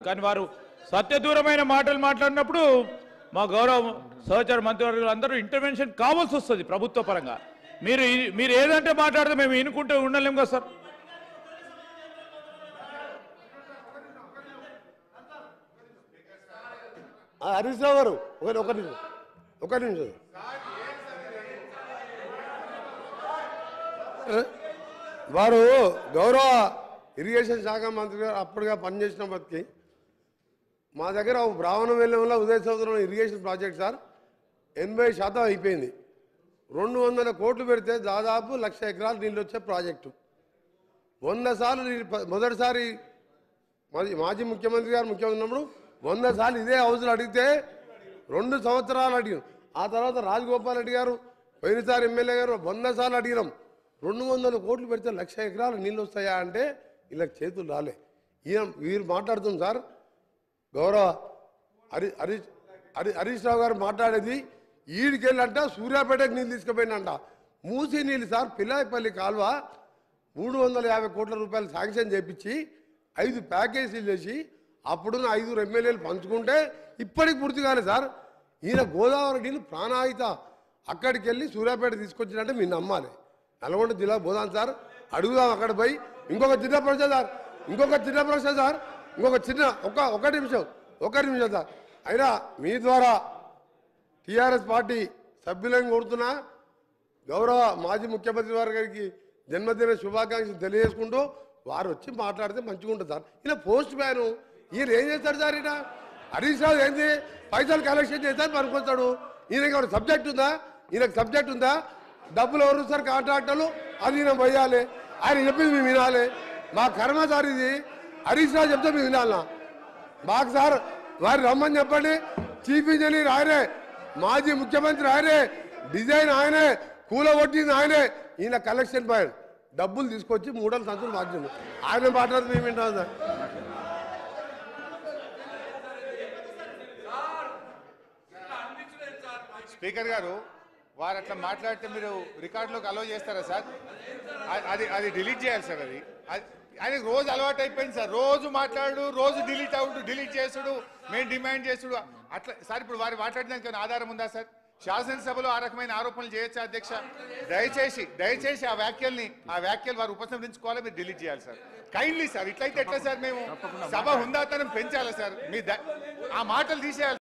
కానీ వారు సత్యదూరమైన మాటలు మాట్లాడినప్పుడు మా గౌరవ సహచర మంత్రివర్గులు అందరూ ఇంటర్వెన్షన్ కావాల్సి వస్తుంది ప్రభుత్వ పరంగా. మీరు ఏదంటే మాట్లాడితే మేము వినుకుంటూ ఉండలేం కదా సార్. హరీష్ రావు గారు ఒక నిమిషం వారు గౌరవ ఇరిగేషన్ శాఖ మంత్రి గారు అప్పటిగా పనిచేసినప్పటికీ మా దగ్గర బ్రాహ్మణ వెల్లంలో ఉదయ సముద్రం ఇరిగేషన్ ప్రాజెక్ట్ సార్ 80% అయిపోయింది. 200 కోట్లు పెడితే దాదాపు 1,00,000 ఎకరాలు నీళ్ళు వచ్చే ప్రాజెక్టు. 100 సార్లు మొదటిసారి మాజీ ముఖ్యమంత్రి గారు ముఖ్యమంత్రి ఉన్నప్పుడు 100 సార్లు ఇదే హౌస్లో అడిగితే 2 సంవత్సరాలు అడిగాం. ఆ తర్వాత రాజగోపాల్ రెడ్డి గారు పోయినసారి ఎమ్మెల్యే గారు 100 సార్లు అడిగినాం. 200 కోట్లు పెడితే 1,00,000 ఎకరాలు నీళ్ళు వస్తాయా అంటే ఇలా చేతులు రాలే. వీరు మాట్లాడుతుంది సార్ గౌరవ హరీష్ రావు గారు మాట్లాడేది ఈడికెళ్ళంట సూర్యాపేటకు నీళ్ళు తీసుకుపోయినంట. మూసి నీళ్ళు సార్ పిల్లాయిపల్లి కాలువ 350 కోట్ల రూపాయలు శాంక్షన్ చేపించి 5 ప్యాకేజీలు చేసి అప్పుడున్న 5 ఎమ్మెల్యేలు పంచుకుంటే ఇప్పటికి పూర్తి కాలేదు సార్. ఈయన గోదావరి నీళ్ళు ప్రాణాయిత అక్కడికి వెళ్ళి సూర్యాపేట తీసుకొచ్చినట్టే మీరు నమ్మాలి. నల్గొండ జిల్లా పోదాం సార్, అడుగుదాం అక్కడ పోయి. ఇంకొక చిన్న ప్రశ్న సార్ ఒక నిమిషం సార్. అయినా మీ ద్వారా టీఆర్ఎస్ పార్టీ సభ్యులను కోరుతున్నా గౌరవ మాజీ ముఖ్యమంత్రి గారికి జన్మదిన శుభాకాంక్షలు తెలియజేసుకుంటూ వారు వచ్చి మాట్లాడితే మంచిగా ఉంటుంది సార్. ఈయన పోస్ట్ మ్యాన్, ఈయన ఏం చేస్తాడు సార్? ఈయన హరీష్ రావు ఏంది పైసలు కలెక్షన్ చేస్తారు పనుకొస్తాడు. ఈయనకి సబ్జెక్ట్ ఉందా? డబ్బులు ఎవరు సార్? కాంట్రాక్టర్లు. అది ఈయన పోయాలి, ఆయన చెప్పింది మేము వినాలి. మా కర్మ సార్ ఇది. హరీష్ రావు చెప్తే మేము వినాలన్నా మాకు సార్ వారు రమ్మని చెప్పండి. చీఫ్ ఇంజనీర్ ఆయనే, మాజీ ముఖ్యమంత్రి ఆయనే, డిజైన్ ఆయనే, కూలగొట్టింది ఆయనే. ఈయన కలెక్షన్ పాయింట్ డబ్బులు తీసుకొచ్చి 3 సంవత్సరాలు మార్చింది. ఆయన మాట్లాడితే మేము వింటాం సార్. స్పీకర్ గారు వారు అట్లా మాట్లాడితే మీరు రికార్డులోకి అలో చేస్తారా సార్? అది డిలీట్ చేయాలి సార్. అది ఆయనకు రోజు అలవాటు అయిపోయింది సార్. రోజు మాట్లాడు, రోజు డిలీట్ చేసుడు, మేము డిమాండ్ చేసుడు అట్లా సార్. ఇప్పుడు వారు మాట్లాడడానికి ఆధారం ఉందా సార్? శాసనసభలో ఆ రకమైన ఆరోపణలు చేయొచ్చా అధ్యక్ష? దయచేసి ఆ వ్యాఖ్యలు వారు ఉపసంహరించుకోవాలి, మీరు డిలీట్ చేయాలి సార్. Kindly sir. ఇట్లయితే ఎట్లా సార్? మేము సభ హుందాతనం పెంచాలి సార్. మీ ఆ మాటలు తీసేయాలి